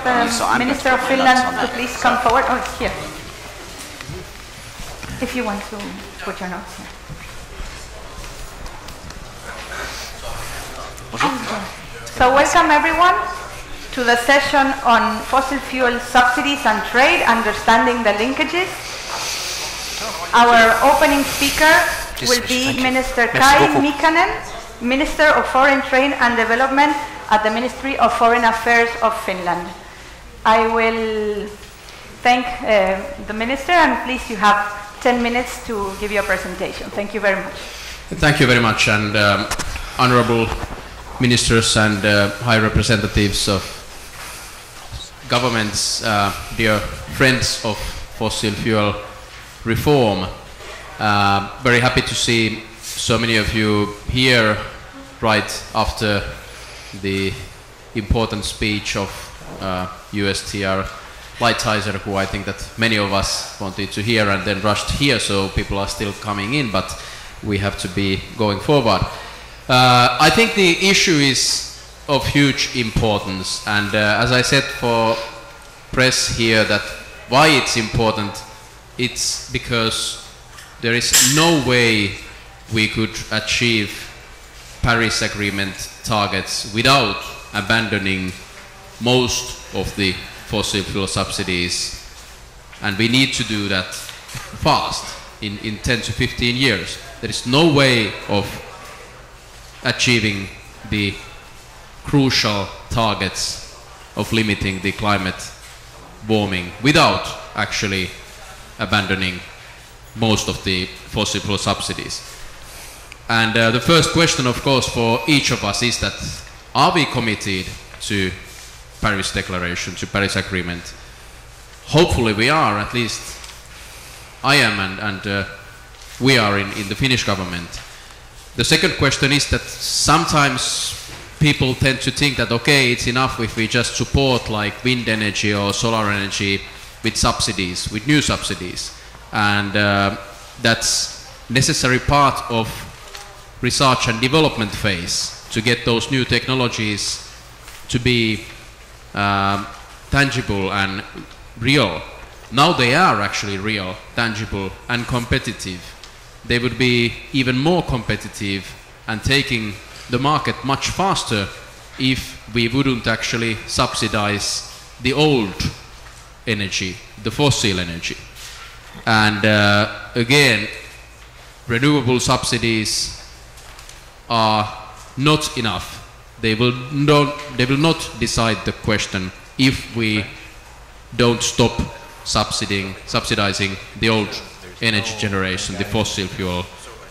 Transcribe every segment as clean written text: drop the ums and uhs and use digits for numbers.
the Minister of Finland to please come forward. Oh, it's here. If you want to put your notes here. So welcome everyone to the session on fossil fuel subsidies and trade, understanding the linkages. Our opening speaker will be Minister Kai Mikanen, Minister of Foreign Trade and Development at the Ministry of Foreign Affairs of Finland. I will thank the Minister, and please, you have 10 minutes to give your presentation. Thank you very much. Thank you very much, and honorable ministers and high representatives of governments, dear friends of fossil fuel reform. Very happy to see so many of you here right after the important speech of USTR Lighthizer, who I think that many of us wanted to hear and then rushed here, so people are still coming in, but we have to be going forward. I think the issue is of huge importance, and as I said for press here, that why it's important, it's because there is no way we could achieve Paris Agreement targets without abandoning most of the fossil fuel subsidies, and we need to do that fast, in 10 to 15 years. There is no way of achieving the crucial targets of limiting the climate warming without actually abandoning most of the fossil fuel subsidies. And the first question, of course, for each of us is that, are we committed to Paris Declaration, to Paris Agreement? Hopefully we are, at least I am, and we are in the Finnish government. The second question is that sometimes people tend to think that, okay, it's enough if we just support like wind energy or solar energy with subsidies, with new subsidies. And that's necessary part of research and development phase to get those new technologies to be tangible and real. Now they are actually real, tangible and competitive. They would be even more competitive and taking the market much faster if we wouldn't actually subsidize the old energy, the fossil energy. And again, renewable subsidies are not enough. They will not decide the question if we don't stop subsidizing the old energy generation, the fossil fuel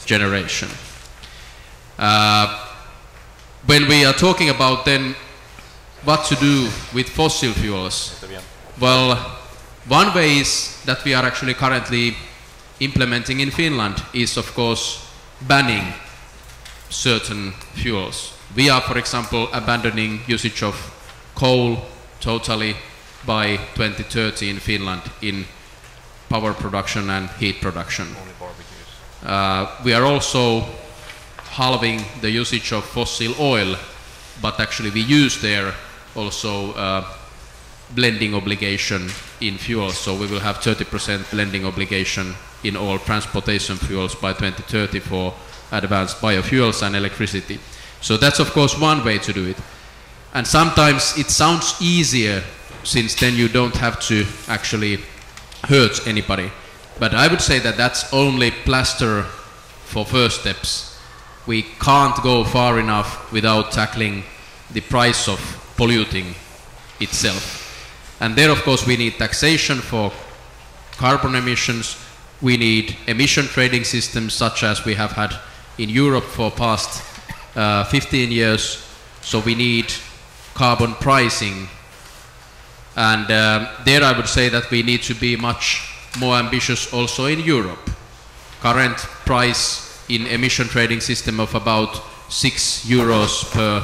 generation. When we are talking about then what to do with fossil fuels, well, one way is that we are actually currently implementing in Finland is, of course, banning certain fuels. We are, for example, abandoning usage of coal totally by 2030 in Finland in power production and heat production. We are also halving the usage of fossil oil, but actually we use there also blending obligation in fuels, so we will have 30% blending obligation in all transportation fuels by 2030 for advanced biofuels and electricity. So that's of course one way to do it. And sometimes it sounds easier, since then you don't have to actually hurt anybody. But I would say that that's only plaster for first steps. We can't go far enough without tackling the price of polluting itself. And there, of course, we need taxation for carbon emissions. We need emission trading systems such as we have had in Europe for past 15 years. So we need carbon pricing. And there I would say that we need to be much more ambitious also in Europe. Current price in emission trading system of about 6 euros per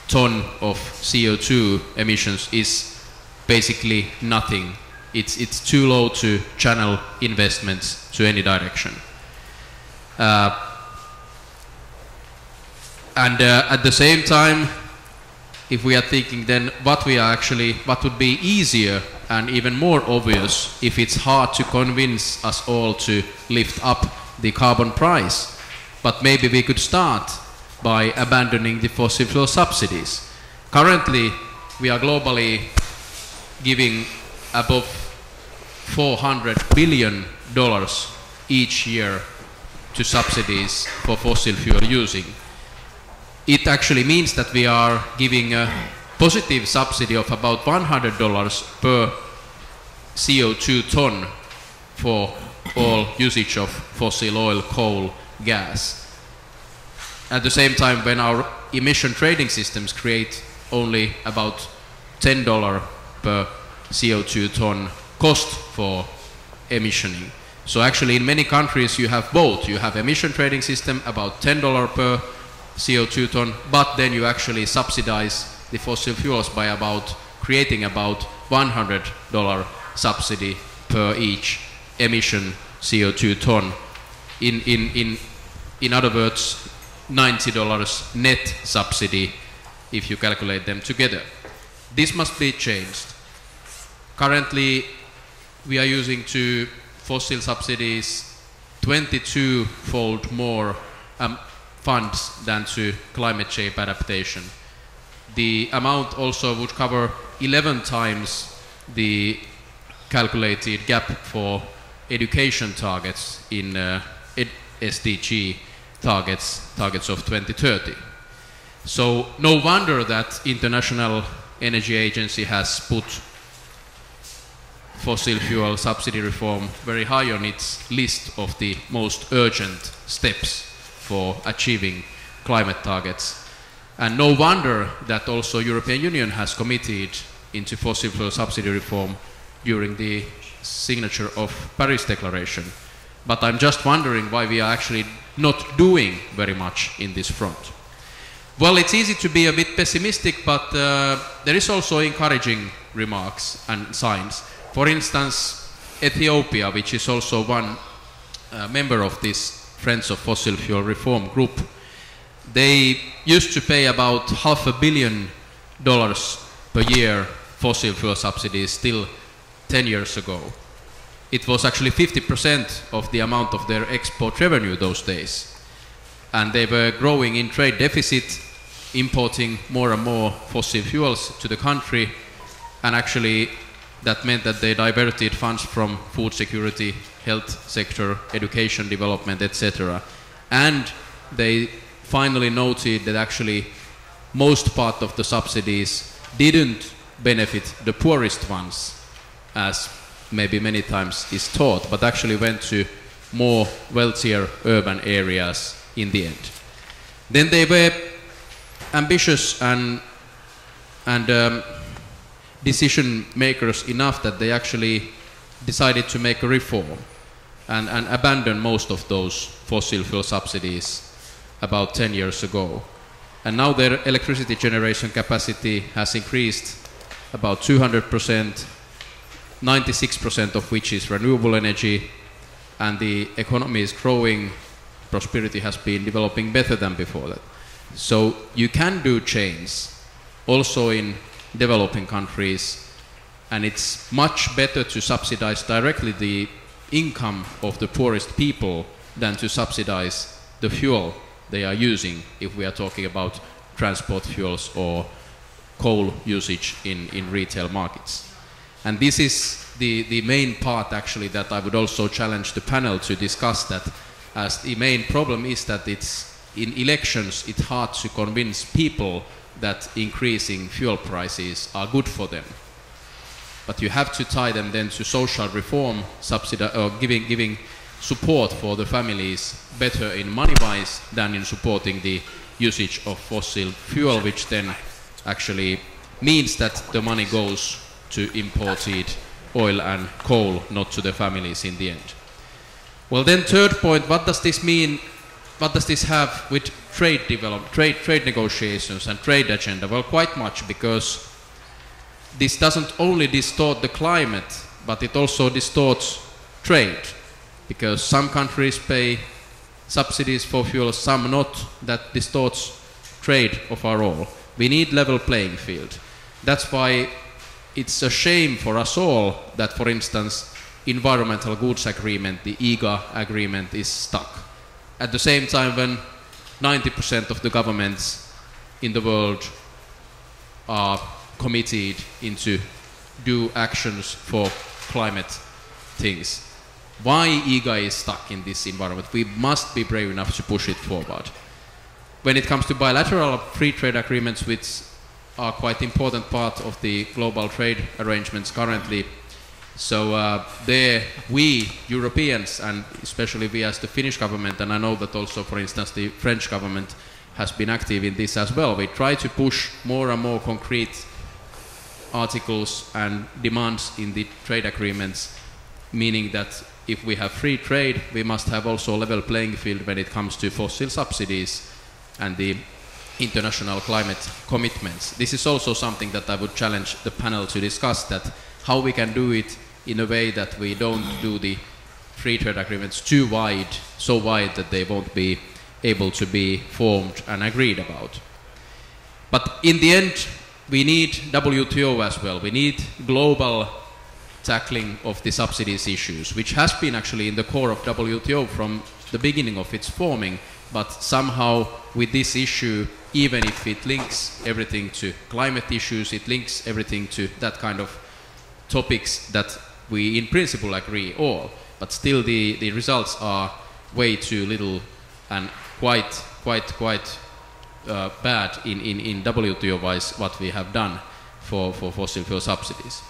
ton of CO2 emissions is basically nothing. It's too low to channel investments to any direction. And at the same time, if we are thinking then what would be easier and even more obvious if it's hard to convince us all to lift up the carbon price. But maybe we could start by abandoning the fossil fuel subsidies. Currently, we are globally giving above $400 billion each year to subsidies for fossil fuel using. It actually means that we are giving a positive subsidy of about $100 per CO2 ton for all usage of fossil oil, coal, gas. At the same time, when our emission trading systems create only about $10 per CO2 ton cost for emissioning. So actually in many countries you have both. You have emission trading system about $10 per CO2 ton, but then you actually subsidize the fossil fuels by creating about $100 subsidy per each emission CO2 ton. In other words, $90 net subsidy if you calculate them together. This must be changed. Currently, we are using to fossil subsidies 22-fold more funds than to climate change adaptation. The amount also would cover 11 times the calculated gap for education targets in SDG targets of 2030. So no wonder that International Energy Agency has put fossil fuel subsidy reform very high on its list of the most urgent steps for achieving climate targets. And no wonder that also European Union has committed into fossil fuel subsidy reform during the signature of Paris Declaration. But I'm just wondering why we are actually not doing very much in this front. Well, it's easy to be a bit pessimistic, but there is also encouraging remarks and signs. For instance, Ethiopia, which is also one member of this Friends of Fossil Fuel Reform group, they used to pay about $500 million per year fossil fuel subsidies still 10 years ago. It was actually 50% of the amount of their export revenue those days. And they were growing in trade deficit, importing more and more fossil fuels to the country, and actually that meant that they diverted funds from food security, health sector, education development, etc. And they finally noted that actually most part of the subsidies didn't benefit the poorest ones, as maybe many times is taught, but actually went to more wealthier urban areas in the end. Then they were ambitious and decision makers enough that they actually decided to make a reform and abandon most of those fossil fuel subsidies about 10 years ago. And now their electricity generation capacity has increased about 200%, 96% of which is renewable energy, and the economy is growing, prosperity has been developing better than before that. So you can do change also in developing countries, and it's much better to subsidize directly the income of the poorest people than to subsidize the fuel they are using, if we are talking about transport fuels or coal usage in retail markets. And this is the main part actually that I would also challenge the panel to discuss, that as the main problem is that it's in elections it's hard to convince people that increasing fuel prices are good for them. But you have to tie them then to social reform, giving support for the families better in money-wise than in supporting the usage of fossil fuel, which then actually means that the money goes to imported oil and coal, not to the families in the end. Well, then third point, what does this mean? What does this have with trade development, trade negotiations and trade agenda? Well, quite much, because this doesn't only distort the climate, but it also distorts trade, because some countries pay subsidies for fuel, some not. That distorts trade of our all. We need level playing field. That's why it's a shame for us all that, for instance, environmental goods agreement, the EGA agreement, is stuck. At the same time when 90% of the governments in the world are committed into do actions for climate things. Why EGA is stuck in this environment? We must be brave enough to push it forward. When it comes to bilateral free trade agreements, which are quite important part of the global trade arrangements currently, so there we Europeans, and especially we as the Finnish government, and I know that also, for instance, the French government has been active in this as well, we try to push more and more concrete articles and demands in the trade agreements, meaning that if we have free trade, we must have also a level playing field when it comes to fossil subsidies and the international climate commitments. This is also something that I would challenge the panel to discuss, that how we can do it in a way that we don't do the free trade agreements too wide, so wide that they won't be able to be formed and agreed about. But in the end, we need WTO as well. We need global tackling of the subsidies issues, which has been actually in the core of WTO from the beginning of its forming, but somehow with this issue, even if it links everything to climate issues, it links everything to that kind of topics that we in principle agree all, but still the results are way too little and quite bad in WTO-wise what we have done for fossil fuel subsidies.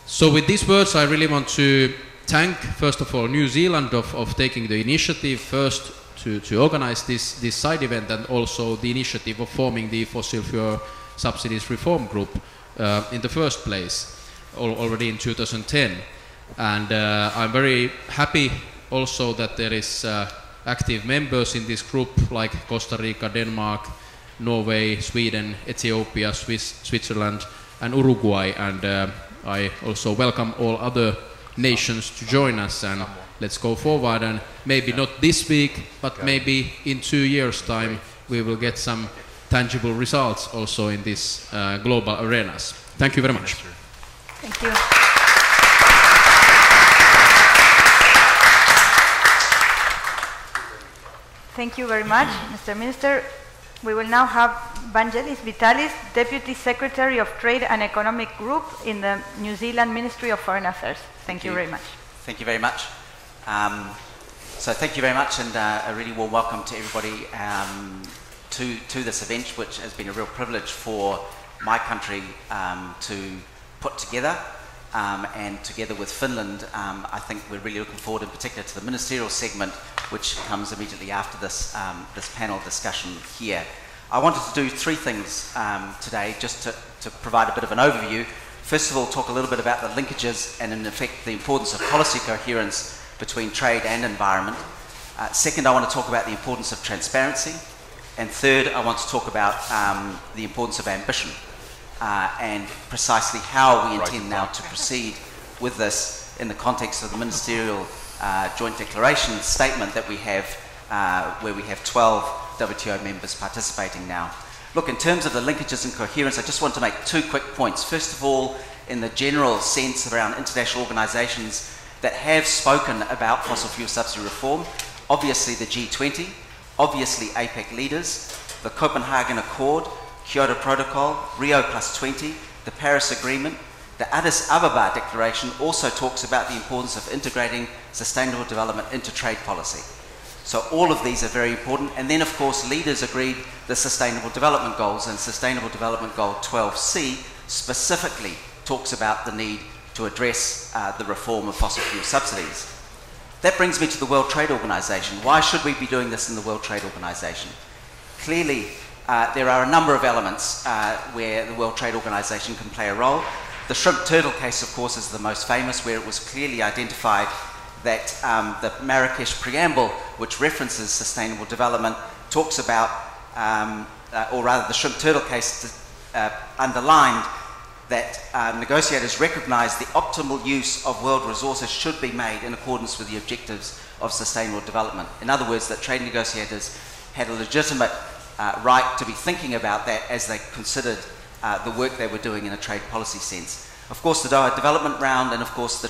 So with these words, I really want to thank, first of all, New Zealand of taking the initiative first to organize this side event, and also the initiative of forming the fossil fuel subsidies reform group in the first place, already in 2010. And I'm very happy also that there is active members in this group like Costa Rica, Denmark, Norway, Sweden, Ethiopia, Switzerland and Uruguay, and I also welcome all other nations to join us, and let's go forward, and maybe not this week, but maybe in 2 years' time we will get some tangible results also in these global arenas. Thank you very much. Thank you. Thank you very much, Mr. Minister. We will now have Vangelis Vitalis, Deputy Secretary of Trade and Economic Group in the New Zealand Ministry of Foreign Affairs. Thank you very much. Thank you very much. So thank you very much, and a really warm welcome to everybody to this event, which has been a real privilege for my country to put together. And together with Finland, I think we're really looking forward in particular to the ministerial segment, which comes immediately after this, this panel discussion here. I wanted to do three things today, just to provide a bit of an overview. First of all, talk a little bit about the linkages and in effect the importance of policy coherence between trade and environment. Second, I want to talk about the importance of transparency. And third, I want to talk about the importance of ambition. And precisely how we intend now to proceed with this in the context of the ministerial joint declaration statement that we have, where we have 12 WTO members participating now. Look, in terms of the linkages and coherence, I just want to make two quick points. First of all, in the general sense around international organisations that have spoken about fossil fuel subsidy reform, obviously the G20, obviously APEC leaders, the Copenhagen Accord, Kyoto Protocol, Rio+20, the Paris Agreement. The Addis Ababa Declaration also talks about the importance of integrating sustainable development into trade policy. So all of these are very important. And then, of course, leaders agreed the Sustainable Development Goals, and Sustainable Development Goal 12C specifically talks about the need to address the reform of fossil fuel subsidies. That brings me to the World Trade Organization. Why should we be doing this in the World Trade Organization? Clearly, there are a number of elements where the World Trade Organization can play a role. The shrimp turtle case, of course, is the most famous, where it was clearly identified that the Marrakesh Preamble, which references sustainable development, talks about, or rather the shrimp turtle case underlined that negotiators recognize the optimal use of world resources should be made in accordance with the objectives of sustainable development. In other words, that trade negotiators had a legitimate right to be thinking about that as they considered the work they were doing in a trade policy sense. Of course, the Doha Development Round and, of course, the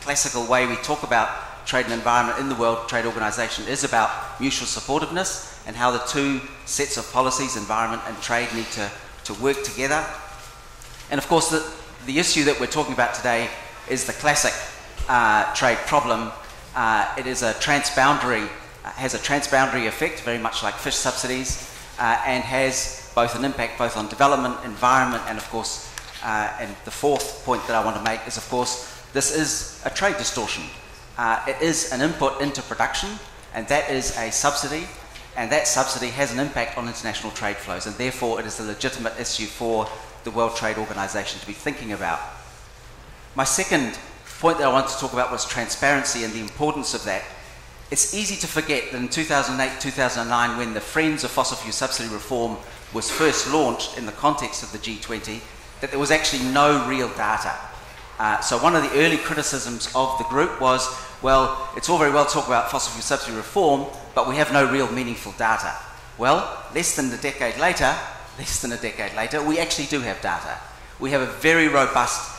classical way we talk about trade and environment in the World Trade Organization is about mutual supportiveness and how the two sets of policies, environment and trade, need to work together. And, of course, the issue that we're talking about today is the classic trade problem. It is a transboundary, has a transboundary effect, very much like fish subsidies, and has both an impact both on development, environment, and of course, and the fourth point that I want to make is, of course, this is a trade distortion. It is an input into production, and that is a subsidy, and that subsidy has an impact on international trade flows, and therefore it is a legitimate issue for the World Trade Organization to be thinking about. My second point that I wanted to talk about was transparency and the importance of that. It's easy to forget that in 2008-2009, when the Friends of Fossil Fuel Subsidy Reform was first launched in the context of the G20, that there was actually no real data. So one of the early criticisms of the group was, well, it's all very well to talk about fossil fuel subsidy reform, but we have no real meaningful data. Well, less than a decade later, we actually do have data. We have a very robust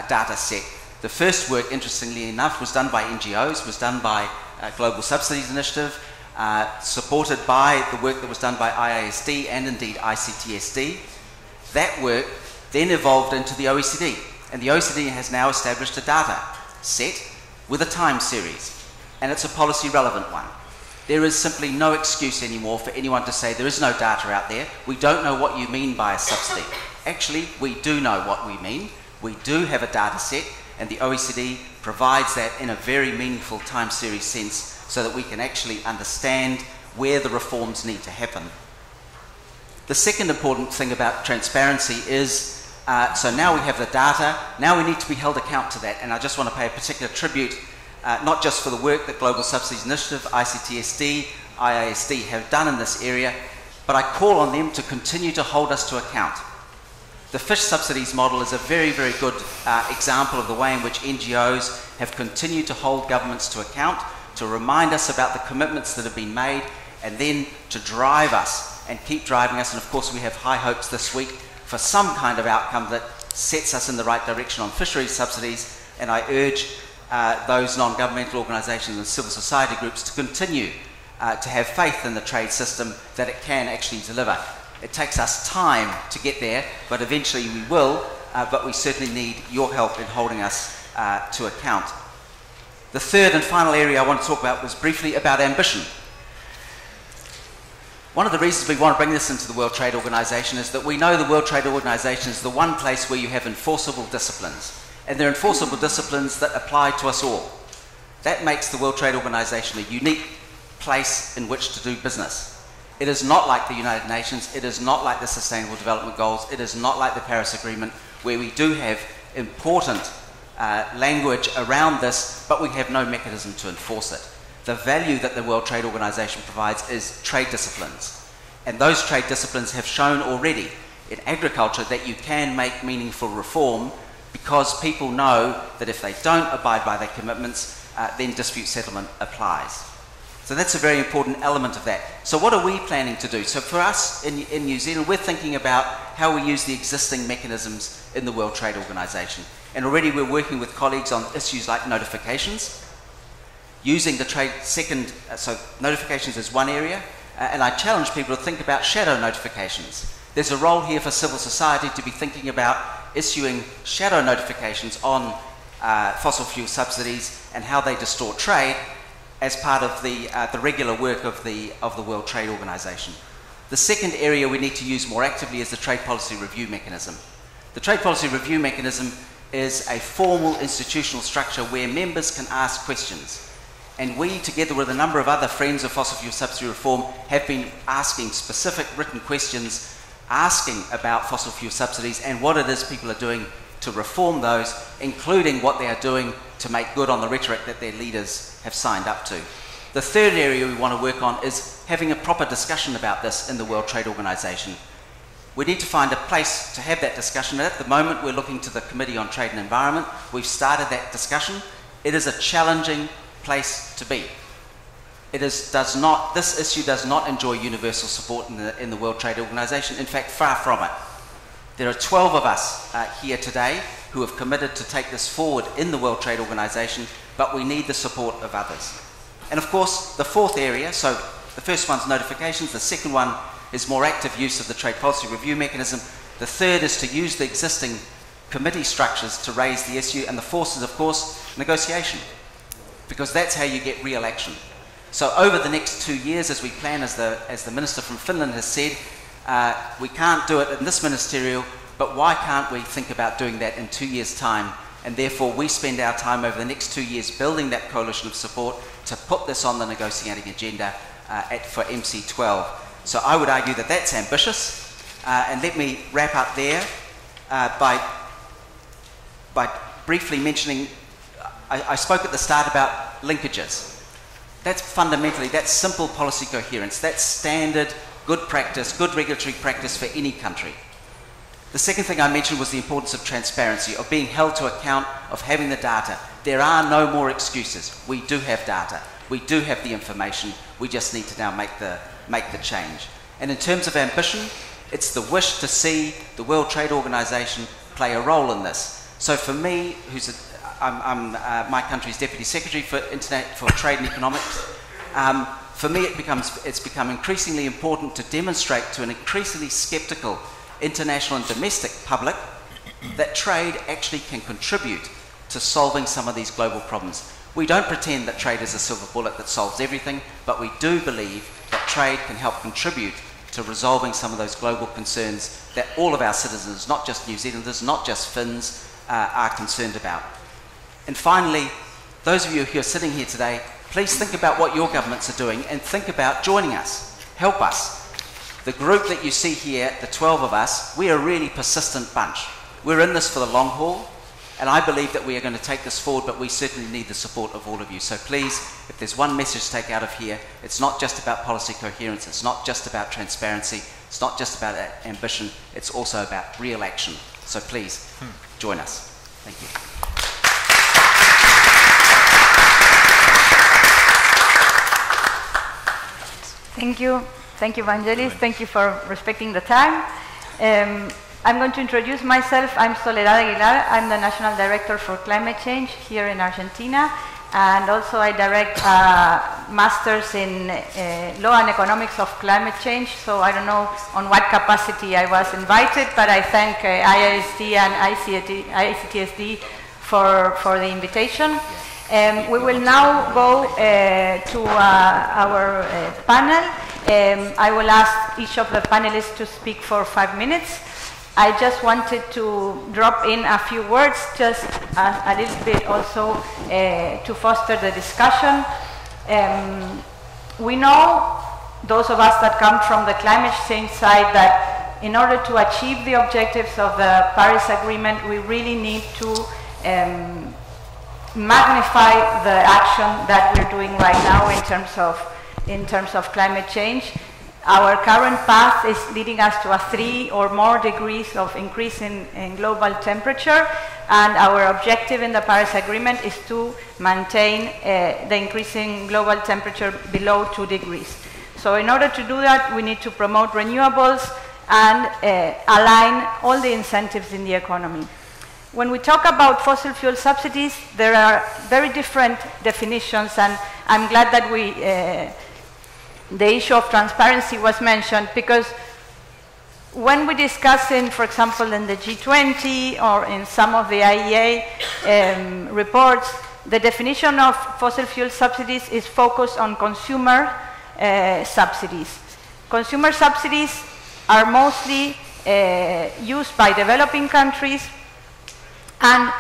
data set. The first work, interestingly enough, was done by NGOs, was done by Global Subsidies Initiative, supported by the work that was done by IASD and indeed ICTSD. That work then evolved into the OECD, and the OECD has now established a data set with a time series, and it's a policy relevant one. There is simply no excuse anymore for anyone to say there is no data out there, we don't know what you mean by a subsidy. Actually, we do know what we mean. We do have a data set, and the OECD provides that in a very meaningful time series sense so that we can actually understand where the reforms need to happen. The second important thing about transparency is, so now we have the data, now we need to be held account to that, and I just want to pay a particular tribute, not just for the work that Global Subsidies Initiative, ICTSD, IASD have done in this area, but I call on them to continue to hold us to account. The fish subsidies model is a very, very good example of the way in which NGOs have continued to hold governments to account, to remind us about the commitments that have been made, and then to drive us and keep driving us. And of course, we have high hopes this week for some kind of outcome that sets us in the right direction on fisheries subsidies. And I urge those non-governmental organisations and civil society groups to continue to have faith in the trade system that it can actually deliver. It takes us time to get there, but eventually we will, but we certainly need your help in holding us to account. The third and final area I want to talk about was briefly about ambition. One of the reasons we want to bring this into the World Trade Organization is that we know the World Trade Organization is the one place where you have enforceable disciplines, and they're enforceable disciplines that apply to us all. That makes the World Trade Organization a unique place in which to do business. It is not like the United Nations, it is not like the Sustainable Development Goals, it is not like the Paris Agreement, where we do have important language around this, but we have no mechanism to enforce it. The value that the World Trade Organization provides is trade disciplines. And those trade disciplines have shown already in agriculture that you can make meaningful reform because people know that if they don't abide by their commitments, then dispute settlement applies. So that's a very important element of that. So what are we planning to do? So for us in New Zealand, we're thinking about how we use the existing mechanisms in the World Trade Organization. And already we're working with colleagues on issues like notifications, using the trade so notifications is one area, and I challenge people to think about shadow notifications. There's a role here for civil society to be thinking about issuing shadow notifications on fossil fuel subsidies and how they distort trade as part of the regular work of the World Trade Organization. The second area we need to use more actively is the Trade Policy Review Mechanism. The Trade Policy Review Mechanism is a formal institutional structure where members can ask questions. And we, together with a number of other friends of fossil fuel subsidy reform, have been asking specific written questions, asking about fossil fuel subsidies and what it is people are doing to reform those, including what they are doing to make good on the rhetoric that their leaders have signed up to. The third area we want to work on is having a proper discussion about this in the World Trade Organization. We need to find a place to have that discussion. At the moment, we're looking to the Committee on Trade and Environment. We've started that discussion. It is a challenging place to be. this issue does not enjoy universal support in the World Trade Organization. In fact, far from it. There are 12 of us here today who have committed to take this forward in the World Trade Organization, but we need the support of others. And of course, the fourth area, so the first one's notifications, the second one is more active use of the trade policy review mechanism, the third is to use the existing committee structures to raise the issue, and the fourth is, of course, negotiation, because that's how you get real action. So over the next 2 years, as we plan, as the Minister from Finland has said, we can't do it in this ministerial, but why can't we think about doing that in 2 years' time? And therefore, we spend our time over the next 2 years building that coalition of support to put this on the negotiating agenda for MC12. So I would argue that that's ambitious. And let me wrap up there by briefly mentioning, I spoke at the start about linkages. That's fundamentally, that's simple policy coherence. That's standard, good practice, good regulatory practice for any country. The second thing I mentioned was the importance of transparency, of being held to account, of having the data. There are no more excuses. We do have data. We do have the information. We just need to now make the change. And in terms of ambition, it's the wish to see the World Trade Organization play a role in this. So for me, I'm my country's Deputy Secretary for Trade and Economics, for me it's become increasingly important to demonstrate to an increasingly sceptical international and domestic public that trade actually can contribute to solving some of these global problems. We don't pretend that trade is a silver bullet that solves everything, but we do believe that trade can help contribute to resolving some of those global concerns that all of our citizens, not just New Zealanders, not just Finns, are concerned about. And finally, those of you who are sitting here today, please think about what your governments are doing and think about joining us. Help us. The group that you see here, the 12 of us, we are a really persistent bunch. We're in this for the long haul, and I believe that we are going to take this forward, but we certainly need the support of all of you. So please, if there's one message to take out of here, it's not just about policy coherence, it's not just about transparency, it's not just about ambition, it's also about real action. So please, join us. Thank you. Thank you. Thank you, Vangelis. Thank you for respecting the time. I'm going to introduce myself. I'm Soledad Aguilar. I'm the National Director for Climate Change here in Argentina. And also I direct Masters in Law and Economics of Climate Change. So I don't know on what capacity I was invited, but I thank IISD and ICTSD for the invitation. We will now go to our panel. I will ask each of the panelists to speak for 5 minutes. I just wanted to drop in a few words, just a little bit also to foster the discussion. We know, those of us that come from the climate change side, that in order to achieve the objectives of the Paris Agreement, we really need to magnify the action that we're doing right now in terms of climate change. Our current path is leading us to a 3 or more degrees of increase in global temperature, and our objective in the Paris Agreement is to maintain the increasing global temperature below 2 degrees. So in order to do that, we need to promote renewables and align all the incentives in the economy. When we talk about fossil fuel subsidies, there are very different definitions, and I'm glad that the issue of transparency was mentioned, because when we discuss for example, in the G20 or in some of the IEA reports, the definition of fossil fuel subsidies is focused on consumer subsidies. Consumer subsidies are mostly used by developing countries, and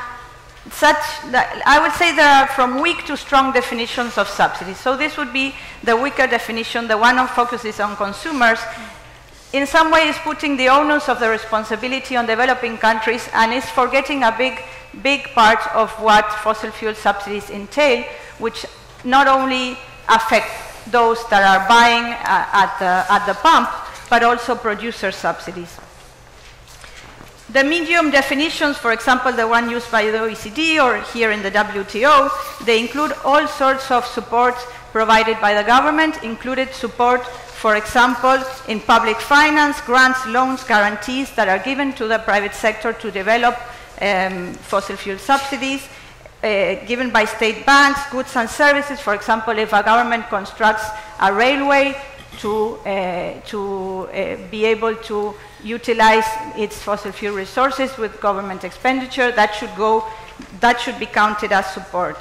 I would say there are from weak to strong definitions of subsidies. So this would be the weaker definition, the one that focuses on consumers. In some way is putting the onus of the responsibility on developing countries, and is forgetting a big part of what fossil fuel subsidies entail, which not only affect those that are buying at the pump, but also producer subsidies. The medium definitions, for example, the one used by the OECD or here in the WTO, they include all sorts of support provided by the government included support, for example, in public finance, grants, loans, guarantees that are given to the private sector to develop fossil fuel subsidies, given by state banks, goods and services. For example, if a government constructs a railway to be able to utilize its fossil fuel resources with government expenditure, that should be counted as support.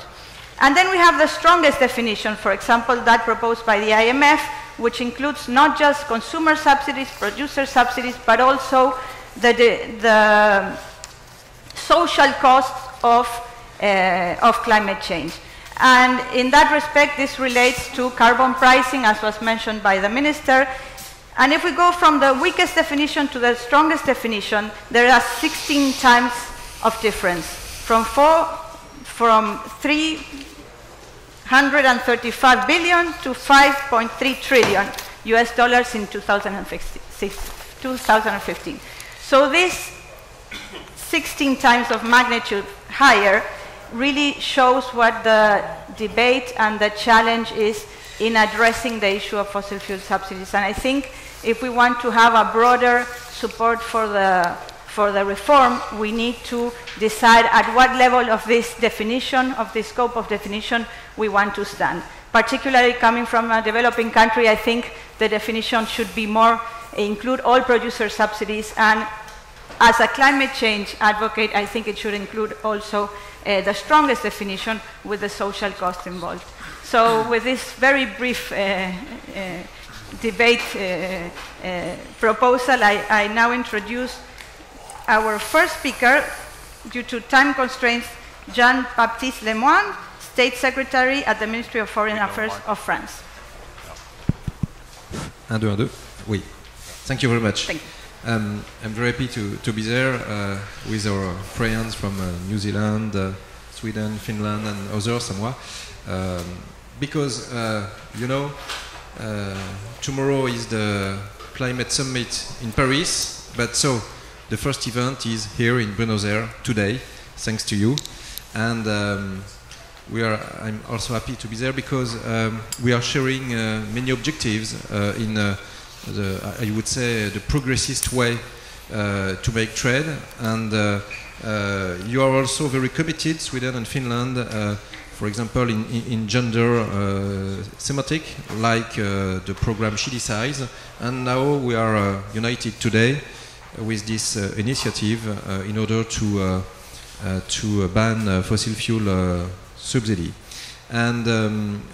And then we have the strongest definition, for example, that proposed by the IMF, which includes not just consumer subsidies, producer subsidies, but also the social costs of climate change. And in that respect, this relates to carbon pricing, as was mentioned by the minister. And if we go from the weakest definition to the strongest definition, there are 16 times of difference, from 335 billion to 5.3 trillion US dollars in 2015. So this 16 times of magnitude higher really shows what the debate and the challenge is in addressing the issue of fossil fuel subsidies. And I think if we want to have a broader support for the reform, we need to decide at what level of this definition, of this scope of definition, we want to stand. Particularly coming from a developing country, I think the definition should be more, include all producer subsidies, and as a climate change advocate, I think it should include also the strongest definition with the social cost involved. So with this very brief debate proposal, I now introduce our first speaker, due to time constraints, Jean-Baptiste Lemoyne, State Secretary at the Ministry of Foreign Affairs of France. 1, 2, 1, 2. Oui. Thank you very much. Thank you. I'm very happy to be there with our friends from New Zealand, Sweden, Finland, and others, and moi, because you know, tomorrow is the climate summit in Paris, but so the first event is here in Buenos Aires today, thanks to you, and I'm also happy to be there because we are sharing many objectives in I would say the progressist way to make trade, and you are also very committed, Sweden and Finland, for example in gender thematic, like the program She Decides, and now we are united today with this initiative in order to ban fossil fuel subsidy. And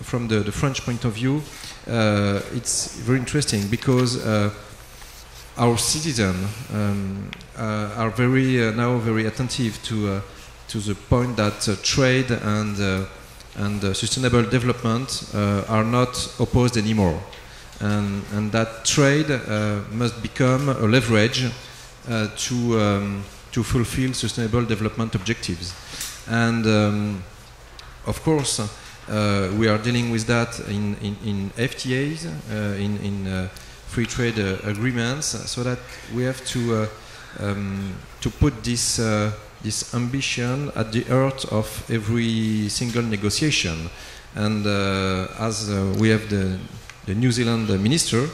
from the French point of view, it's very interesting because our citizens are now very attentive to the point that trade and sustainable development are not opposed anymore, and that trade must become a leverage to fulfill sustainable development objectives. And of course, we are dealing with that in FTAs, in free trade agreements, so that we have to put this ambition at the heart of every single negotiation. And as we have the New Zealand minister,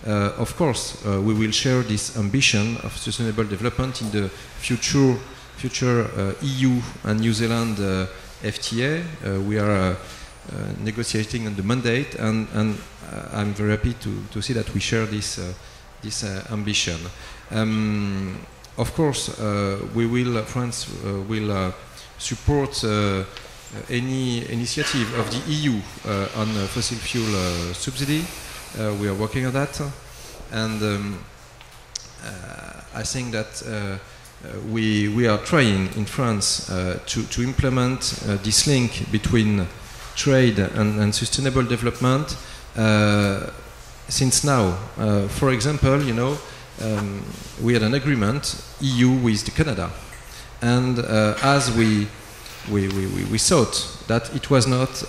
of course, we will share this ambition of sustainable development in the future EU and New Zealand FTA. We are negotiating on the mandate, and I'm very happy to see that we share this ambition. Of course, France will support any initiative of the EU on fossil fuel subsidy. We are working on that, and I think that we are trying in France to implement this link between trade and sustainable development since now. For example, you know, we had an agreement, EU with Canada, and as we thought that it was not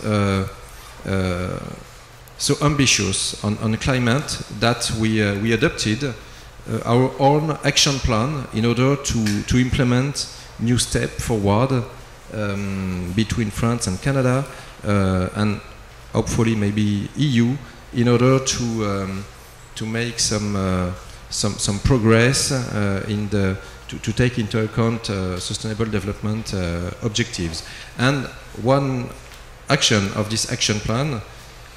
so ambitious on climate, that we adopted our own action plan in order to implement new step forward between France and Canada, and hopefully maybe EU, in order to make some progress to take into account sustainable development objectives. And one action of this action plan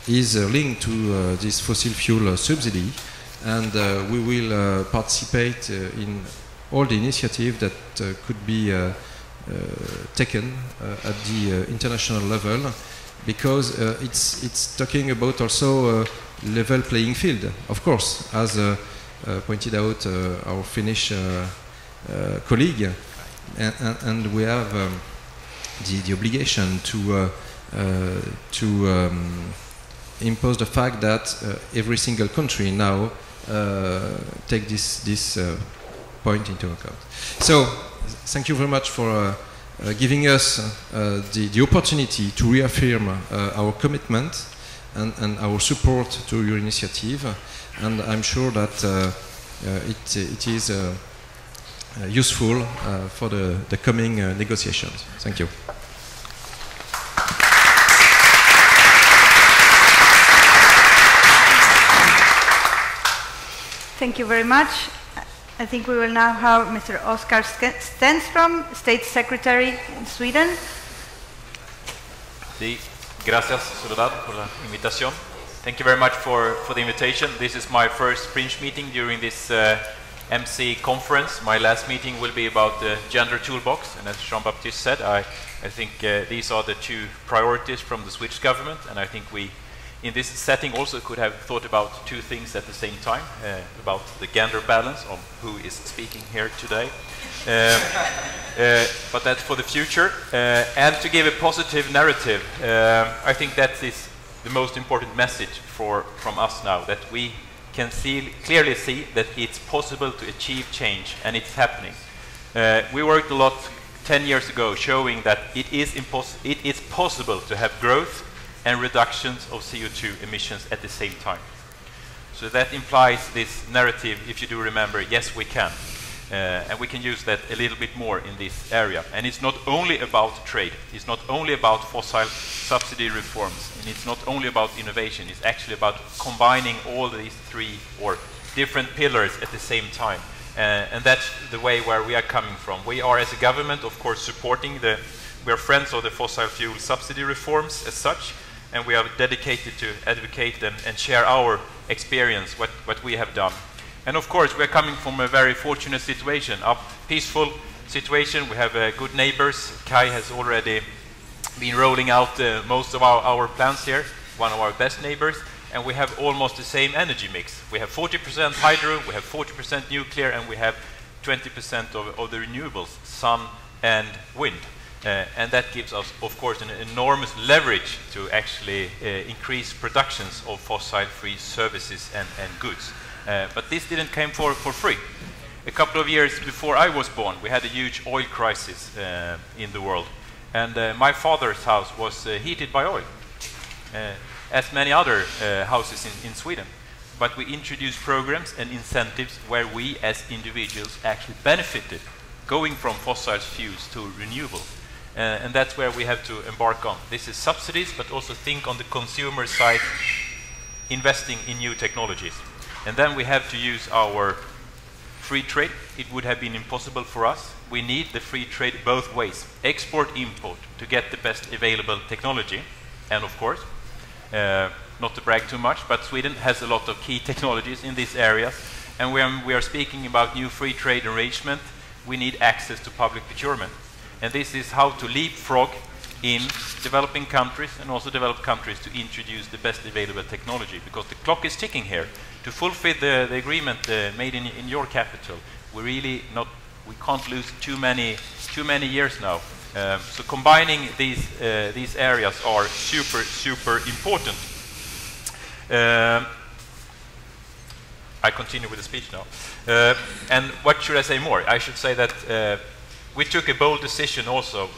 is linked to this fossil fuel subsidy, and we will participate in all the initiatives that could be taken at the international level, because it's talking about also level playing field, of course, as pointed out our Finnish colleague, and we have the obligation to impose the fact that every single country now take this point into account. So, thank you very much for giving us the opportunity to reaffirm our commitment and our support to your initiative, and I'm sure that it is useful for the coming negotiations. Thank you. Thank you very much. I think we will now have Mr. Oskar Stenström, State Secretary in Sweden. Sí, gracias, Soledad, por la invitación. Thank you very much for the invitation. This is my first Fringe meeting during this MC conference. My last meeting will be about the gender toolbox, and as Jean-Baptiste said, I think these are the two priorities from the Swedish government, and I think we in this setting also could have thought about two things at the same time, about the gender balance of who is speaking here today, but that's for the future, and to give a positive narrative. I think that is the most important message from us now, that we can clearly see that it's possible to achieve change, and it's happening. We worked a lot 10 years ago showing that it is possible to have growth and reductions of CO2 emissions at the same time. So that implies this narrative, if you do remember, yes we can. And we can use that a little bit more in this area. And it's not only about trade, it's not only about fossil subsidy reforms, and it's not only about innovation, it's actually about combining all these three or different pillars at the same time. And that's the way where we are coming from. We are, as a government, of course, supporting we are friends of the fossil fuel subsidy reforms as such, and we are dedicated to advocate and share our experience, what we have done. And of course, we are coming from a very fortunate situation, a peaceful situation. We have good neighbors. Kai has already been rolling out most of our plans here, one of our best neighbors, and we have almost the same energy mix. We have 40% hydro, we have 40% nuclear, and we have 20% of the renewables, sun and wind. And that gives us, of course, an enormous leverage to actually increase productions of fossil-free services and goods. But this didn't come for free. A couple of years before I was born, we had a huge oil crisis in the world. And my father's house was heated by oil, as many other houses in Sweden. But we introduced programs and incentives where we as individuals actually benefited, going from fossil fuels to renewables. And that's where we have to embark on. This is subsidies, but also think on the consumer side, investing in new technologies. And then we have to use our free trade. It would have been impossible for us. We need the free trade both ways, export, import, to get the best available technology. And of course, not to brag too much, but Sweden has a lot of key technologies in these areas. And when we are speaking about new free trade arrangement, we need access to public procurement. And this is how to leapfrog in developing countries and also developed countries to introduce the best available technology, because the clock is ticking here. To fulfill the agreement made in your capital, we can't lose too many years now. So combining these areas are super important. I continue with the speech now. And what should I say more? I should say that we took a bold decision also,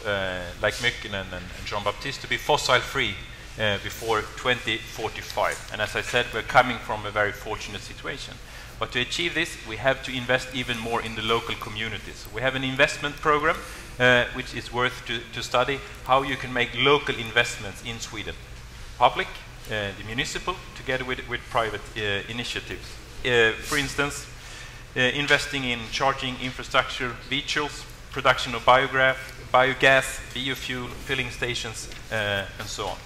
like Mykinen and Jean-Baptiste, to be fossil-free before 2045. And as I said, we're coming from a very fortunate situation. But to achieve this, we have to invest even more in the local communities. We have an investment program which is worth to study, how you can make local investments in Sweden, public the municipal together with private initiatives. For instance, investing in charging infrastructure, vehicles, production of biogas, biofuel, filling stations, and so on.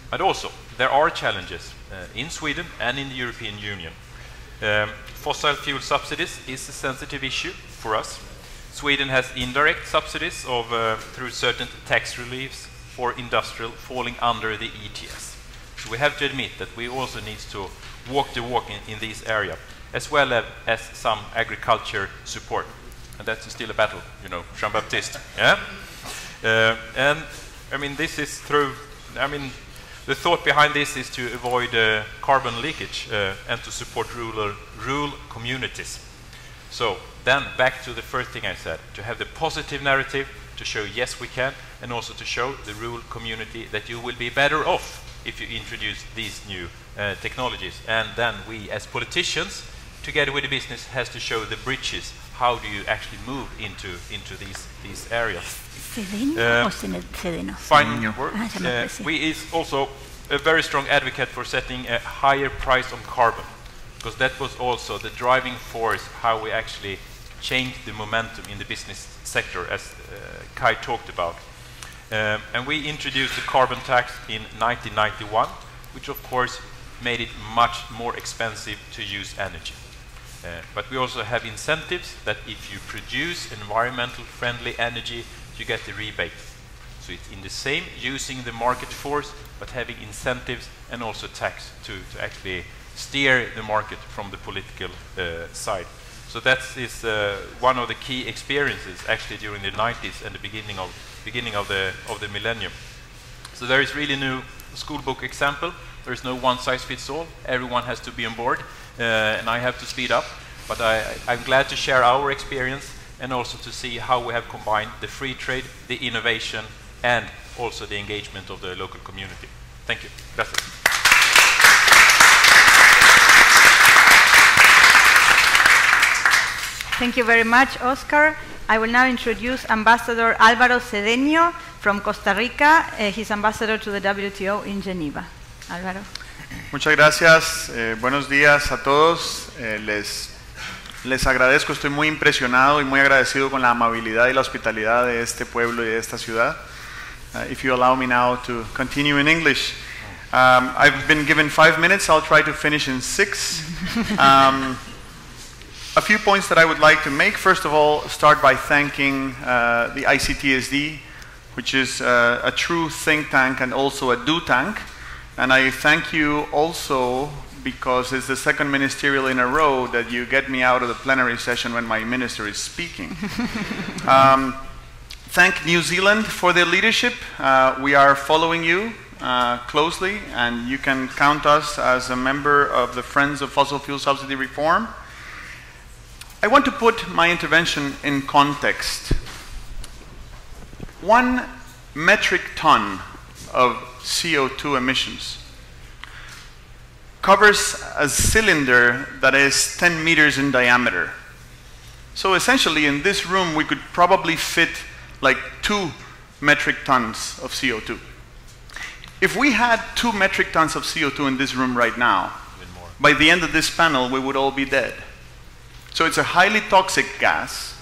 But also, there are challenges in Sweden and in the European Union. Fossil fuel subsidies is a sensitive issue for us. Sweden has indirect subsidies of through certain tax reliefs for industrial falling under the ETS. So we have to admit that we also need to walk the walk in this area, as well as some agriculture support. And that's still a battle, you know, Jean-Baptiste. Yeah? And I mean, this is through, I mean, the thought behind this is to avoid carbon leakage and to support rural communities. So then back to the first thing I said, to have the positive narrative, to show yes we can, and also to show the rural community that you will be better off if you introduce these new technologies. And then we as politicians, together with the business, has to show the bridges. How do you actually move into these areas? Final word. We is also a very strong advocate for setting a higher price on carbon, because that was also the driving force how we actually changed the momentum in the business sector, as Kai talked about. And we introduced the carbon tax in 1991, which of course made it much more expensive to use energy. But we also have incentives that if you produce environmental friendly energy, you get the rebate. So it's in the same, using the market force, but having incentives and also tax to actually steer the market from the political side. So that is one of the key experiences actually during the 90s and the beginning of the millennium. So there is really no school book example. There is no one size fits all. Everyone has to be on board, and I have to speed up. But I'm glad to share our experience and also to see how we have combined the free trade, the innovation, and also the engagement of the local community. Thank you. Gracias. Thank you very much, Oscar. I will now introduce Ambassador Alvaro Cedeño from Costa Rica. He's ambassador to the WTO in Geneva. Alvaro. Muchas gracias. Buenos días a todos. Les agradezco, estoy muy impresionado y muy agradecido con la amabilidad y la hospitalidad de este pueblo y de esta ciudad. If you allow me now to continue in English. I've been given 5 minutes, I'll try to finish in 6. A few points that I would like to make. First of all, start by thanking the ICTSD, which is a true think tank and also a do tank. And I thank you also because it's the second ministerial in a row that you get me out of the plenary session when my minister is speaking. Thank New Zealand for their leadership. We are following you closely, and you can count us as a member of the Friends of Fossil Fuel Subsidy Reform. I want to put my intervention in context. 1 metric ton of CO2 emissions covers a cylinder that is 10 meters in diameter. So essentially in this room we could probably fit like 2 metric tons of CO2. If we had 2 metric tons of CO2 in this room right now, by the end of this panel we would all be dead. So it's a highly toxic gas,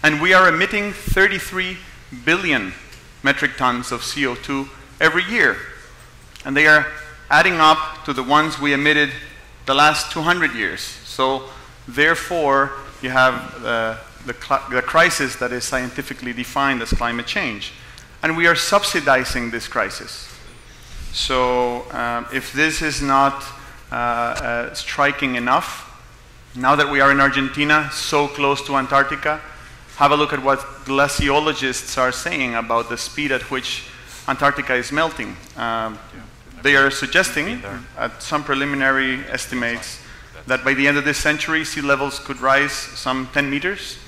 and we are emitting 33 billion metric tons of CO2 every year. And they are adding up to the ones we emitted the last 200 years. So therefore, you have the crisis that is scientifically defined as climate change. And we are subsidizing this crisis. So if this is not striking enough, now that we are in Argentina, so close to Antarctica, have a look at what glaciologists are saying about the speed at which Antarctica is melting. They are suggesting, at some preliminary estimates, that by the end of this century, sea levels could rise some 10 meters.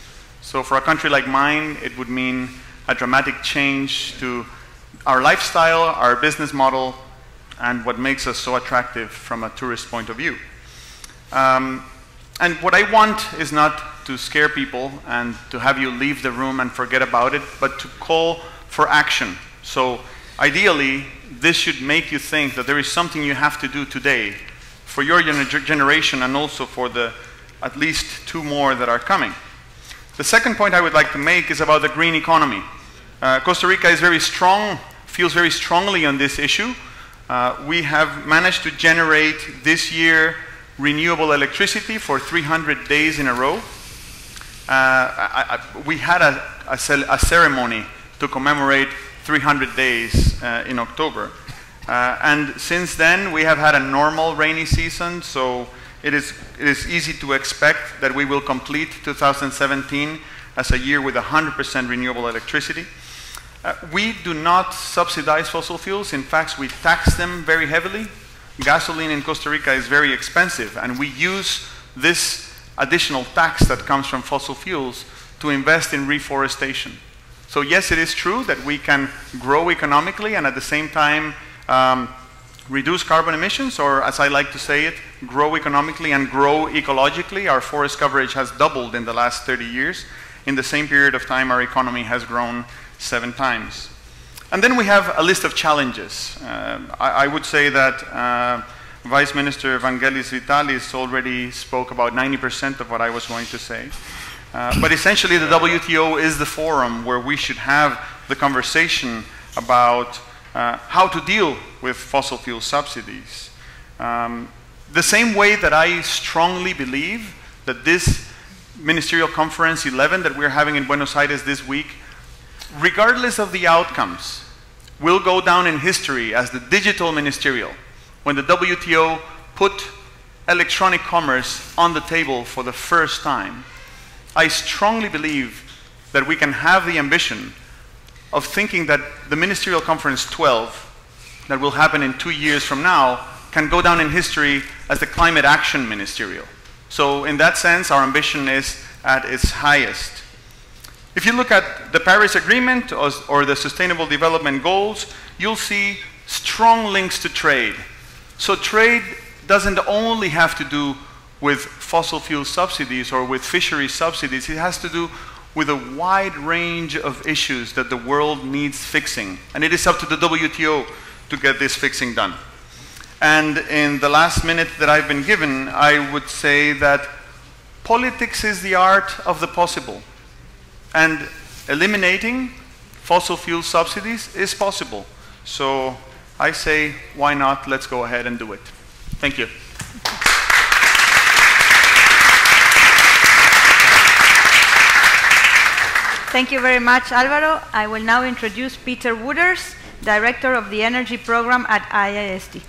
So for a country like mine, it would mean a dramatic change to our lifestyle, our business model, and what makes us so attractive from a tourist point of view. And what I want is not to scare people and to have you leave the room and forget about it, but to call for action. So ideally, this should make you think that there is something you have to do today for your generation and also for the at least 2 more that are coming. The second point I would like to make is about the green economy. Costa Rica is very strong, feels very strongly on this issue. We have managed to generate this year renewable electricity for 300 days in a row. We had a ceremony to commemorate 300 days in October. And since then, we have had a normal rainy season, so it is easy to expect that we will complete 2017 as a year with 100% renewable electricity. We do not subsidize fossil fuels. In fact, we tax them very heavily. Gasoline in Costa Rica is very expensive, and we use this additional tax that comes from fossil fuels to invest in reforestation. So yes, it is true that we can grow economically and at the same time reduce carbon emissions, or as I like to say it, grow economically and grow ecologically. Our forest coverage has doubled in the last 30 years. In the same period of time, our economy has grown 7 times. And then we have a list of challenges. I would say that Vice Minister Vangelis Vitalis already spoke about 90% of what I was going to say. But essentially, the WTO is the forum where we should have the conversation about how to deal with fossil fuel subsidies. The same way that I strongly believe that this Ministerial Conference 11 that we're having in Buenos Aires this week, regardless of the outcomes, will go down in history as the digital ministerial, when the WTO put electronic commerce on the table for the first time. I strongly believe that we can have the ambition of thinking that the Ministerial Conference 12 that will happen in 2 years from now can go down in history as the Climate Action Ministerial. So in that sense, our ambition is at its highest. If you look at the Paris Agreement or the Sustainable Development Goals, you'll see strong links to trade. So trade doesn't only have to do with fossil fuel subsidies or with fishery subsidies. It has to do with a wide range of issues that the world needs fixing. And it is up to the WTO to get this fixing done. And in the last minute that I've been given, I would say that politics is the art of the possible. And eliminating fossil fuel subsidies is possible. So I say, why not? Let's go ahead and do it. Thank you. Thank you very much, Alvaro. I will now introduce Peter Wooders, Director of the Energy Program at IISD.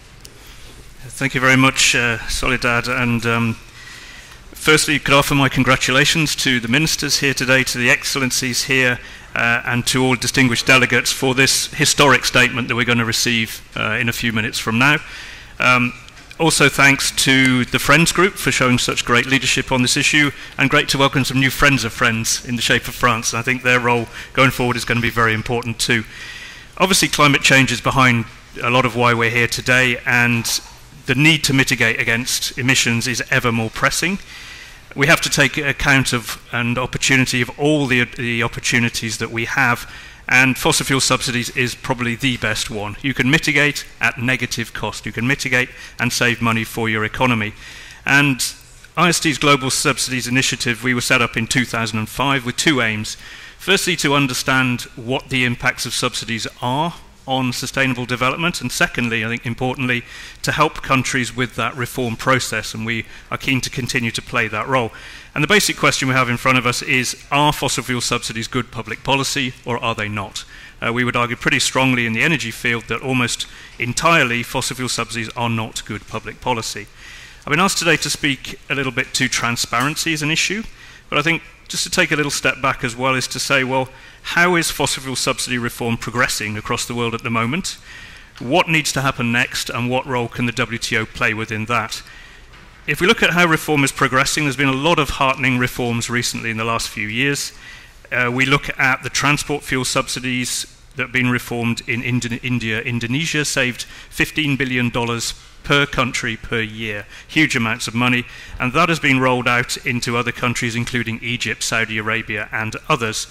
Thank you very much, Soledad. And firstly, could I offer my congratulations to the ministers here today, to the excellencies here, and to all distinguished delegates for this historic statement that we're going to receive in a few minutes from now. Also thanks to the Friends Group for showing such great leadership on this issue, and great to welcome some new friends of Friends in the shape of France. And I think their role going forward is going to be very important too. Obviously, climate change is behind a lot of why we're here today, and the need to mitigate against emissions is ever more pressing. We have to take account of and opportunity of all the opportunities that we have, and fossil fuel subsidies is probably the best one. You can mitigate at negative cost. You can mitigate and save money for your economy. And ISD's Global Subsidies Initiative, we were set up in 2005 with 2 aims. Firstly, to understand what the impacts of subsidies are on sustainable development, and secondly, I think importantly, to help countries with that reform process, and we are keen to continue to play that role. And the basic question we have in front of us is, are fossil fuel subsidies good public policy, or are they not? We would argue pretty strongly in the energy field that almost entirely fossil fuel subsidies are not good public policy. I've been asked today to speak a little bit to transparency as an issue, but I think just to take a little step back as well is to say, well, how is fossil fuel subsidy reform progressing across the world at the moment? What needs to happen next, and what role can the WTO play within that? If we look at how reform is progressing, there's been a lot of heartening reforms recently in the last few years. We look at the transport fuel subsidies that have been reformed in India. Indonesia saved $15 billion per country per year, huge amounts of money, and that has been rolled out into other countries, including Egypt, Saudi Arabia, and others.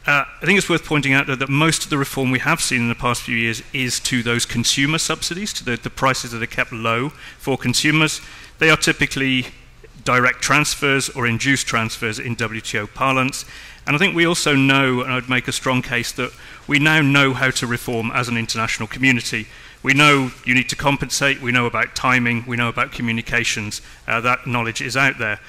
I think it's worth pointing out that most of the reform we have seen in the past few years is to those consumer subsidies, to the prices that are kept low for consumers. They are typically direct transfers or induced transfers in WTO parlance. And I think we also know, and I'd make a strong case, that we now know how to reform as an international community. We know you need to compensate, we know about timing, we know about communications. That knowledge is out there.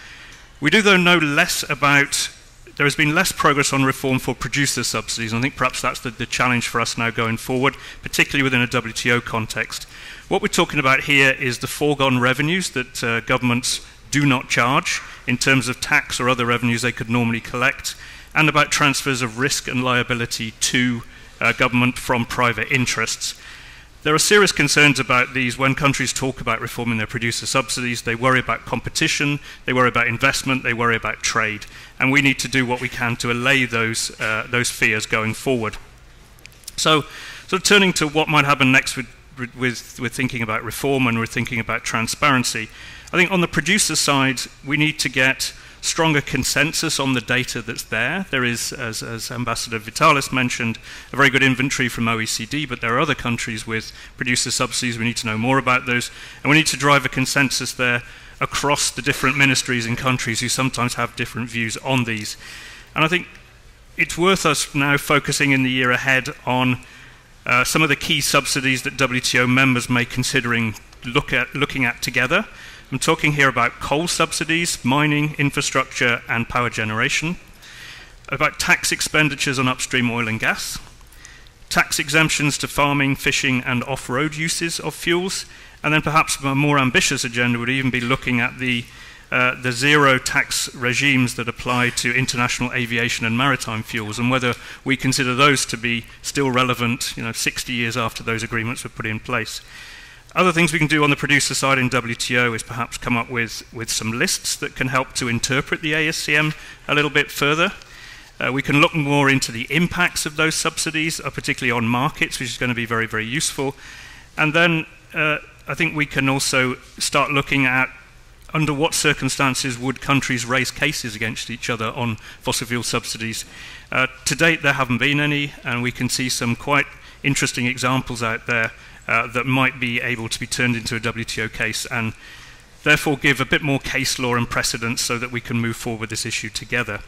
We do, though, know less about, there has been less progress on reform for producer subsidies, and I think perhaps that's the challenge for us now going forward, particularly within a WTO context. What we're talking about here is the foregone revenues that governments do not charge in terms of tax or other revenues they could normally collect, and about transfers of risk and liability to government from private interests. There are serious concerns about these when countries talk about reforming their producer subsidies. They worry about competition, they worry about investment, they worry about trade. And we need to do what we can to allay those fears going forward. So turning to what might happen next with thinking about reform and we're thinking about transparency, I think on the producer side, we need to get stronger consensus on the data that's there. There is, as Ambassador Vitalis mentioned, a very good inventory from OECD, but there are other countries with producer subsidies. We need to know more about those, and we need to drive a consensus there across the different ministries in countries who sometimes have different views on these. And I think it's worth us now focusing in the year ahead on some of the key subsidies that WTO members may considering looking at together. I'm talking here about coal subsidies, mining, infrastructure, and power generation, about tax expenditures on upstream oil and gas, tax exemptions to farming, fishing, and off-road uses of fuels, and then perhaps a more ambitious agenda would even be looking at the zero tax regimes that apply to international aviation and maritime fuels, and whether we consider those to be still relevant, 60 years after those agreements were put in place. Other things we can do on the producer side in WTO is perhaps come up with some lists that can help to interpret the ASCM a little bit further. We can look more into the impacts of those subsidies, particularly on markets, which is going to be very, very useful. And then I think we can also start looking at under what circumstances would countries raise cases against each other on fossil fuel subsidies. To date, there haven't been any, and we can see some quite interesting examples out there that might be able to be turned into a WTO case and therefore give a bit more case law and precedence so that we can move forward with this issue together.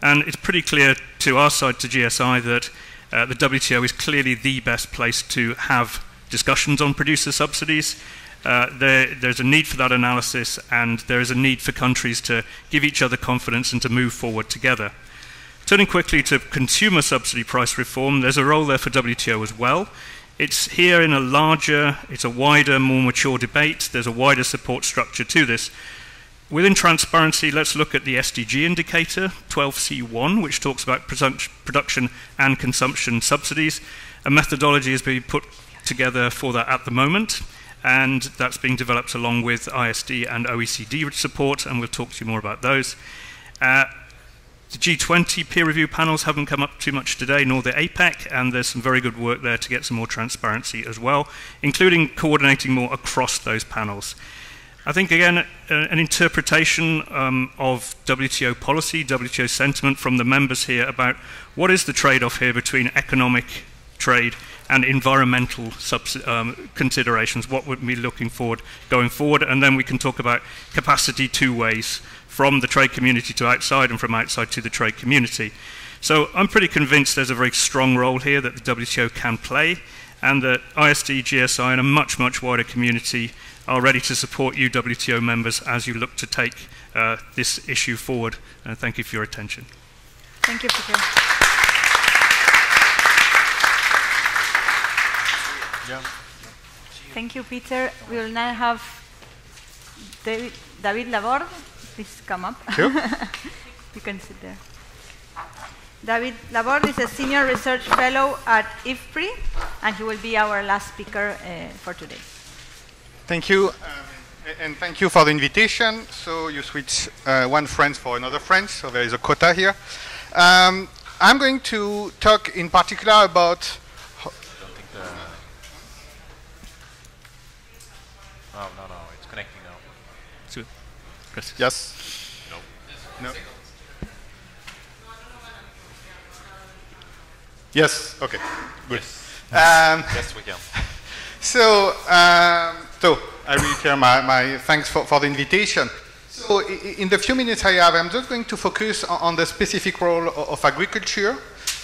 And it's pretty clear to our side, to GSI, that the WTO is clearly the best place to have discussions on producer subsidies. There's a need for that analysis, and there is a need for countries to give each other confidence and to move forward together. Turning quickly to consumer subsidy price reform, there's a role there for WTO as well. It's here in it's a wider, more mature debate. There's a wider support structure to this. Within transparency, let's look at the SDG indicator, 12C1, which talks about production and consumption subsidies. A methodology is being put together for that at the moment, and that's being developed along with ISD and OECD support, and we'll talk to you more about those. The G20 peer review panels haven't come up too much today, nor the APEC, and there's some very good work there to get some more transparency as well, including coordinating more across those panels. I think, again, an interpretation of WTO policy, WTO sentiment from the members here about what is the trade-off here between economic trade and environmental considerations, what would we be looking forward going forward, and then we can talk about capacity two ways, from the trade community to outside and from outside to the trade community. So I'm pretty convinced there's a very strong role here that the WTO can play, and that ISD, GSI and a much, much wider community are ready to support you WTO members as you look to take this issue forward. Thank you for your attention. Thank you, Peter. Thank you, Peter. We will now have David Laborde. Please come up. Sure. You can sit there. David Laborde is a senior research fellow at IFPRI, and he will be our last speaker for today. Thank you, and thank you for the invitation. So you switch one friend for another friend, so there is a quota here. I'm going to talk in particular about... Oh, no, it's connecting now. Yes? No. Yes, okay, good. Yes, yes we can. So I reiterate my thanks for the invitation. So in the few minutes I have, I'm just going to focus on the specific role of agriculture.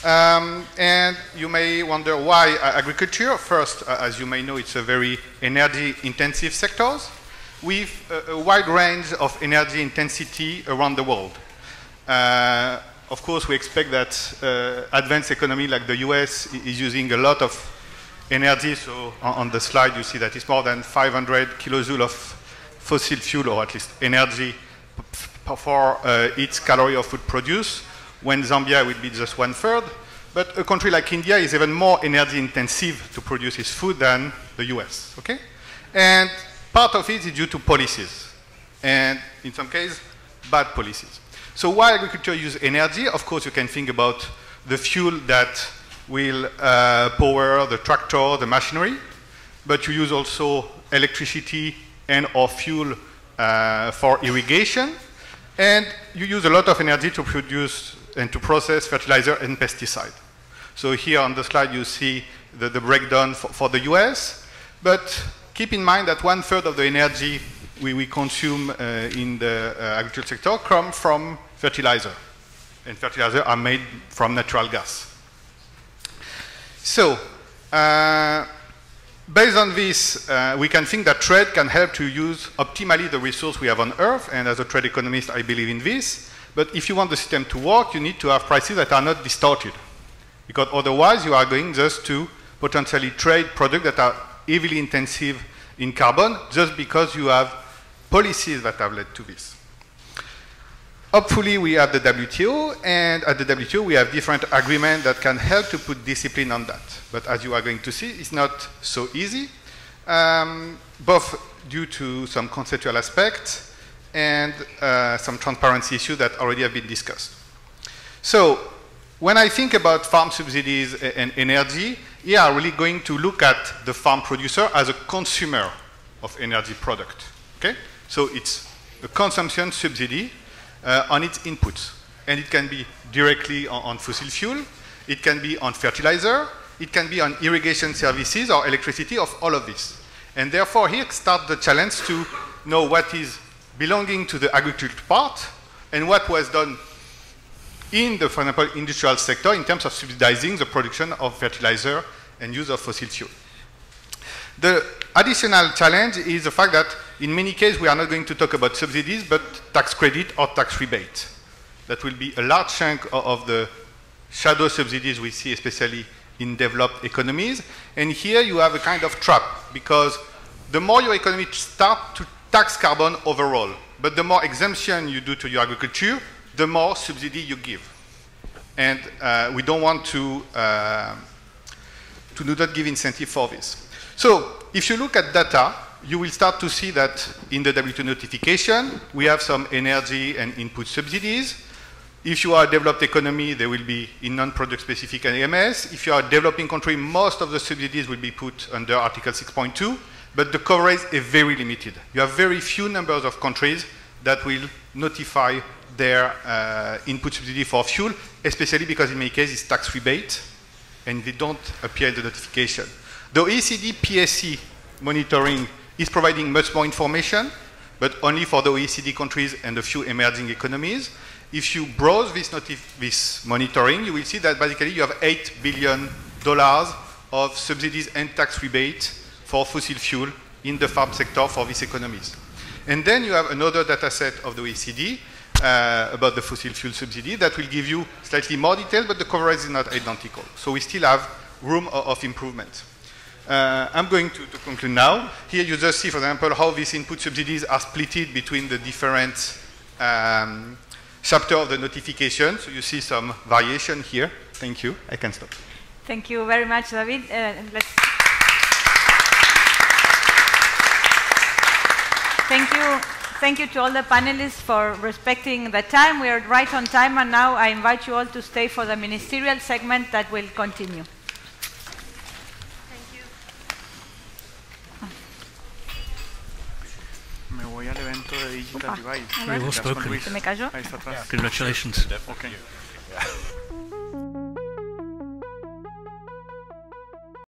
And you may wonder why agriculture. First, as you may know, it's a very energy-intensive sector with a wide range of energy intensity around the world. Of course, we expect that advanced economy like the US is using a lot of energy. So on the slide, you see that it's more than 500 kilojoules of fossil fuel, or at least energy, for each calorie of food produced, when Zambia will be just 1/3. But a country like India is even more energy intensive to produce its food than the US, okay? And part of it is due to policies, and in some cases, bad policies. So why agriculture use energy? Of course, you can think about the fuel that will power the tractor, the machinery, but you use also electricity and or fuel for irrigation, and you use a lot of energy to produce and to process fertilizer and pesticide. So here on the slide you see the breakdown for the US, but keep in mind that 1/3 of the energy we consume in the agriculture sector come from fertilizer, and fertilizer are made from natural gas. So, based on this, we can think that trade can help to use optimally the resource we have on Earth, and as a trade economist, I believe in this. But if you want the system to work, you need to have prices that are not distorted, because otherwise you are going just to potentially trade products that are heavily intensive in carbon, just because you have policies that have led to this. Hopefully we have the WTO, and at the WTO we have different agreements that can help to put discipline on that. But as you are going to see, it's not so easy, both due to some conceptual aspects and some transparency issues that already have been discussed. So when I think about farm subsidies and energy, here I'm really going to look at the farm producer as a consumer of energy product. Okay? So it's a consumption subsidy on its inputs. And it can be directly on fossil fuel, it can be on fertilizer, it can be on irrigation services or electricity, of all of this. And therefore here starts the challenge to know what is belonging to the agriculture part and what was done in the, for example, industrial sector in terms of subsidizing the production of fertilizer and use of fossil fuel. The additional challenge is the fact that in many cases we are not going to talk about subsidies but tax credit or tax rebate. That will be a large chunk of the shadow subsidies we see especially in developed economies. And here you have a kind of trap, because the more your economy starts to tax carbon overall, but the more exemption you do to your agriculture, the more subsidy you give. And we don't want to do not give incentive for this. So if you look at data, you will start to see that in the WTO notification, we have some energy and input subsidies. If you are a developed economy, they will be in non-product specific AMS. If you are a developing country, most of the subsidies will be put under Article 6.2, but the coverage is very limited. You have very few numbers of countries that will notify their input subsidy for fuel, especially because in many cases it's tax rebate, and they don't appear in the notification. The OECD PSC monitoring is providing much more information, but only for the OECD countries and a few emerging economies. If you browse this monitoring, you will see that basically you have $8 billion of subsidies and tax rebate for fossil fuel in the farm sector for these economies. And then you have another data set of the OECD about the fossil fuel subsidy that will give you slightly more detail, but the coverage is not identical. So we still have room of improvement. I'm going to conclude now. Here you just see, for example, how these input subsidies are splitted between the different chapters of the notification. So you see some variation here. Thank you. I can stop. Thank you very much, David. Thank you to all the panelists for respecting the time. We are right on time, and now I invite you all to stay for the ministerial segment that will continue. Me voy al evento de Digital Divide. Very well spoken. ¿Se me cayó? Ahí está atrás. Congratulations. Okay.